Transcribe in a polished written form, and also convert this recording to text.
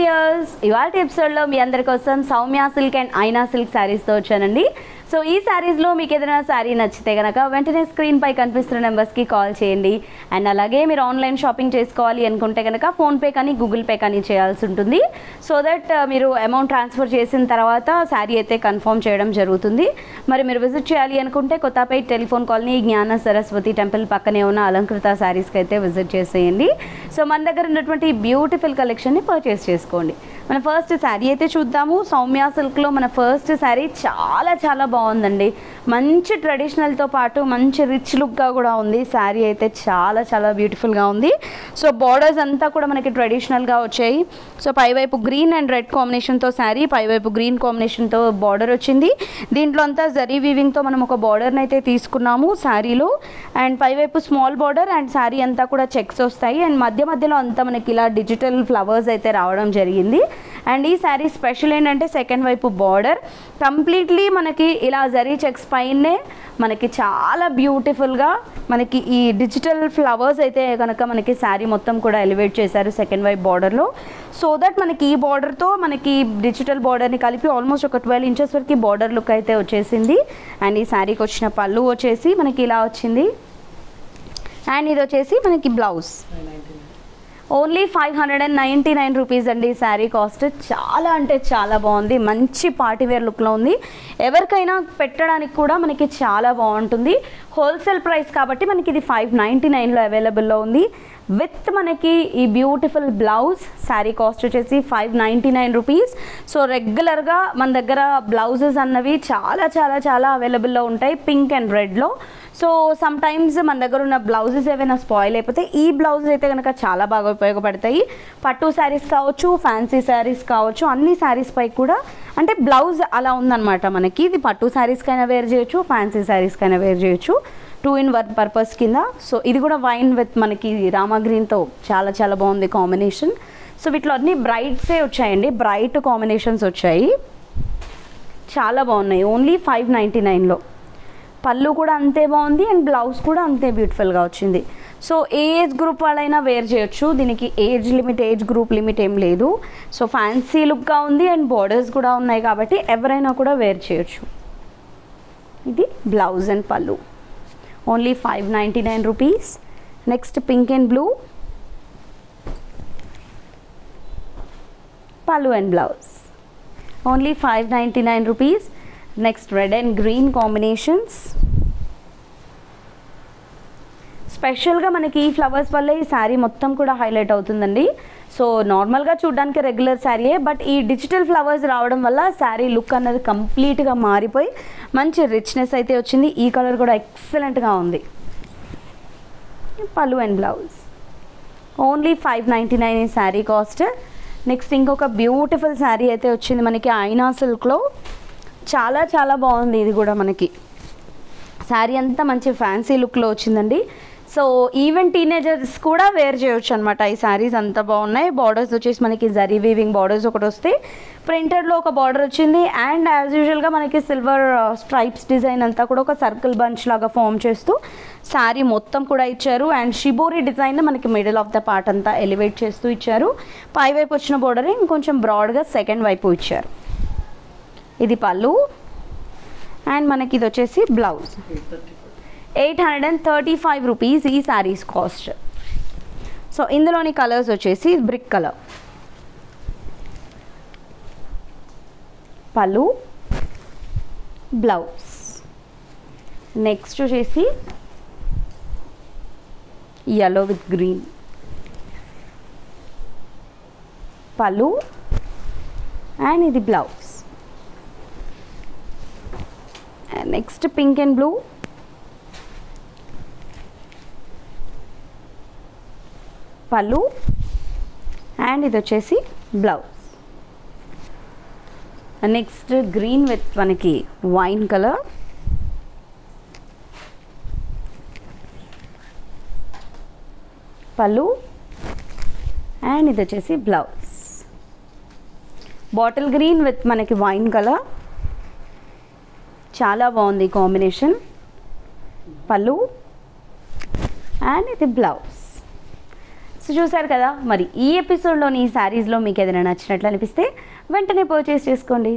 Viewers, ఇవాల్టి ఎపిసోడ్లో మీ అందరి కోసం సౌమ్య సిల్క్ అండ్ ఐనా సిల్క్ శారీస్తో వచ్చానండి. సో ఈ శారీస్లో మీకు ఏదైనా శారీ నచ్చితే కనుక వెంటనే స్క్రీన్పై కనిపిస్తున్న నెంబర్స్కి కాల్ చేయండి. అండ్ అలాగే మీరు ఆన్లైన్ షాపింగ్ చేసుకోవాలి అనుకుంటే కనుక ఫోన్పే కానీ గూగుల్ పే కానీ చేయాల్సి ఉంటుంది. సో దట్ మీరు అమౌంట్ ట్రాన్స్ఫర్ చేసిన తర్వాత శారీ అయితే కన్ఫర్మ్ చేయడం జరుగుతుంది. మరి మీరు విజిట్ చేయాలి అనుకుంటే కొత్తపేట్ టెలిఫోన్ కాలనీ జ్ఞాన సరస్వతి టెంపుల్ పక్కనే ఉన్న అలంకృత శారీస్కి అయితే విజిట్ చేసేయండి. సో మన దగ్గర ఉన్నటువంటి బ్యూటిఫుల్ కలెక్షన్ని పర్చేస్ చేసుకోండి. మన ఫస్ట్ శారీ అయితే చూద్దాము. సౌమ్య సిల్క్లో మన ఫస్ట్ శారీ చాలా బాగుందండి. మంచి ట్రెడిషనల్తో పాటు మంచి రిచ్ లుక్గా కూడా ఉంది. శారీ అయితే చాలా బ్యూటిఫుల్గా ఉంది. సో బార్డర్స్ అంతా కూడా మనకి ట్రెడిషనల్గా వచ్చాయి. సో పైవైపు గ్రీన్ అండ్ రెడ్ కాంబినేషన్తో శారీ, పైవైపు గ్రీన్ కాంబినేషన్తో బార్డర్ వచ్చింది. దీంట్లో అంతా జరీ వీవింగ్తో మనం ఒక బార్డర్ని అయితే తీసుకున్నాము శారీలో. అండ్ పైవైపు స్మాల్ బార్డర్ అండ్ శారీ అంతా కూడా చెక్స్ వస్తాయి. అండ్ మధ్యలో అంతా మనకి ఇలా డిజిటల్ ఫ్లవర్స్ అయితే రావడం జరిగింది. అండ్ ఈ శారీ స్పెషల్ ఏంటంటే సెకండ్ వైపు బార్డర్ కంప్లీట్లీ మనకి ఇలా జరీ చెక్స్ పైనే మనకి చాలా బ్యూటిఫుల్గా మనకి ఈ డిజిటల్ ఫ్లవర్స్ అయితే కనుక మనకి శారీ మొత్తం కూడా ఎలివేట్ చేశారు సెకండ్ వైపు బార్డర్లో. సో దట్ మనకి ఈ బార్డర్తో మనకి డిజిటల్ బార్డర్ని కలిపి ఆల్మోస్ట్ ఒక 12 ఇంచెస్ వరకు బార్డర్ లుక్ అయితే వచ్చేసింది. అండ్ ఈ శారీకి వచ్చిన పళ్ళు వచ్చేసి మనకి ఇలా వచ్చింది. అండ్ ఇది వచ్చేసి మనకి బ్లౌజ్ ఓన్లీ 599 రూపీస్ అండి. శారీ కాస్ట్ చాలా అంటే చాలా బాగుంది. మంచి పార్టీవేర్ లుక్లో ఉంది. ఎవరికైనా పెట్టడానికి కూడా మనకి చాలా బాగుంటుంది. హోల్సేల్ ప్రైస్ కాబట్టి మనకి ఇది 599లో అవైలబుల్లో ఉంది. విత్ మనకి ఈ బ్యూటిఫుల్ బ్లౌజ్. శారీ కాస్ట్ వచ్చేసి 599 రూపీస్. సో రెగ్యులర్గా మన దగ్గర బ్లౌజెస్ అన్నవి చాలా అవైలబుల్లో ఉంటాయి పింక్ అండ్ రెడ్లో. సో సమ్ టైమ్స్ మన దగ్గర ఉన్న బ్లౌజెస్ ఏవైనా స్పాయిల్ అయిపోతే ఈ బ్లౌజెస్ అయితే కనుక చాలా బాగా ఉపయోగపడతాయి. పట్టు శారీస్ కావచ్చు, ఫ్యాన్సీ శారీస్ కావచ్చు, అన్ని శారీస్ పై కూడా అంటే బ్లౌజ్ అలా ఉందన్నమాట మనకి. ఇది పట్టు శారీస్కైనా వేర్ చేయొచ్చు, ఫ్యాన్సీ శారీస్కైనా వేర్ చేయొచ్చు, 2-in-1 పర్పస్ కింద. సో ఇది కూడా వైన్ విత్ మనకి రామా గ్రీన్తో చాలా బాగుంది కాంబినేషన్. సో వీటిలో అన్ని బ్రైట్సే వచ్చాయండి, బ్రైట్ కాంబినేషన్స్ వచ్చాయి, చాలా బాగున్నాయి. ఓన్లీ 599లో. పళ్ళు కూడా అంతే బాగుంది అండ్ బ్లౌజ్ కూడా అంతే బ్యూటిఫుల్గా వచ్చింది. సో ఏజ్ గ్రూప్ వాళ్ళైనా వేర్ చేయొచ్చు. దీనికి ఏజ్ గ్రూప్ లిమిట్ ఏం లేదు. సో ఫ్యాన్సీ లుక్గా ఉంది అండ్ బార్డర్స్ కూడా ఉన్నాయి కాబట్టి ఎవరైనా కూడా వేర్ చేయొచ్చు. ఇది blouse and pallu only 599 rupees. Next pink and blue pallu and blouse only 599 rupees. Next red and green combinations. స్పెషల్గా మనకి ఈ ఫ్లవర్స్ వల్ల ఈ శారీ మొత్తం కూడా హైలైట్ అవుతుందండి. సో నార్మల్గా చూడడానికి రెగ్యులర్ శారీయే, బట్ ఈ డిజిటల్ ఫ్లవర్స్ రావడం వల్ల శారీ లుక్ అన్నది కంప్లీట్గా మారిపోయి మంచి రిచ్నెస్ అయితే వచ్చింది. ఈ కలర్ కూడా ఎక్సలెంట్గా ఉంది. పళ్ళు అండ్ బ్లౌజ్ ఓన్లీ 599 ఈ శారీ కాస్ట్. నెక్స్ట్ ఇంకొక బ్యూటిఫుల్ శారీ అయితే వచ్చింది మనకి ఐనా సిల్క్లో. చాలా బాగుంది. ఇది కూడా మనకి శారీ అంతా మంచి ఫ్యాన్సీ లుక్లో వచ్చిందండి. సో ఈవెన్ టీనేజర్స్ కూడా వేర్ చేయొచ్చు అనమాట. ఈ శారీస్ అంతా బాగున్నాయి. బార్డర్స్ వచ్చేసి మనకి జరీ వీవింగ్ బార్డర్స్ ఒకటి వస్తే, ప్రింటెడ్లో ఒక బార్డర్ వచ్చింది. అండ్ యాజ్ యూజువల్గా మనకి సిల్వర్ స్ట్రైప్స్ డిజైన్ అంతా కూడా ఒక సర్కిల్ బంచ్ లాగా ఫామ్ చేస్తూ శారీ మొత్తం కూడా ఇచ్చారు. అండ్ షిబోరి డిజైన్ మనకి మిడిల్ ఆఫ్ ద పార్ట్ అంతా ఎలివేట్ చేస్తూ ఇచ్చారు. పై వైపు వచ్చిన బార్డర్ ఇంకొంచెం బ్రాడ్గా సెకండ్ వైపు ఇచ్చారు. ఇది పళ్ళు అండ్ మనకి ఇది వచ్చేసి బ్లౌజ్. 835 రూపీస్ ఈ శారీస్ కాస్ట్. సో ఇందులోని కలర్స్ వచ్చేసి బ్రిక్ కలర్, పళ్ళు, బ్లౌజ్. నెక్స్ట్ వచ్చేసి yellow విత్ గ్రీన్, పళ్ళు అండ్ ఇది blouse. Next pink and blue, pallu and ఇది వచ్చేసి బ్లౌజ్. నెక్స్ట్ గ్రీన్ విత్ మనకి వైన్ కలర్, పళ్ళు అండ్ ఇది వచ్చేసి బ్లౌజ్. బాటిల్ గ్రీన్ విత్ మనకి వైన్ కలర్, చాలా బాగుంది కాంబినేషన్. పళ్ళు అండ్ ఇది బ్లౌజ్. సో చూసారు కదా, మరి ఈ ఎపిసోడ్లోని ఈ శారీస్లో మీకు ఏదైనా నచ్చినట్లు అనిపిస్తే వెంటనే పర్చేస్ చేసుకోండి.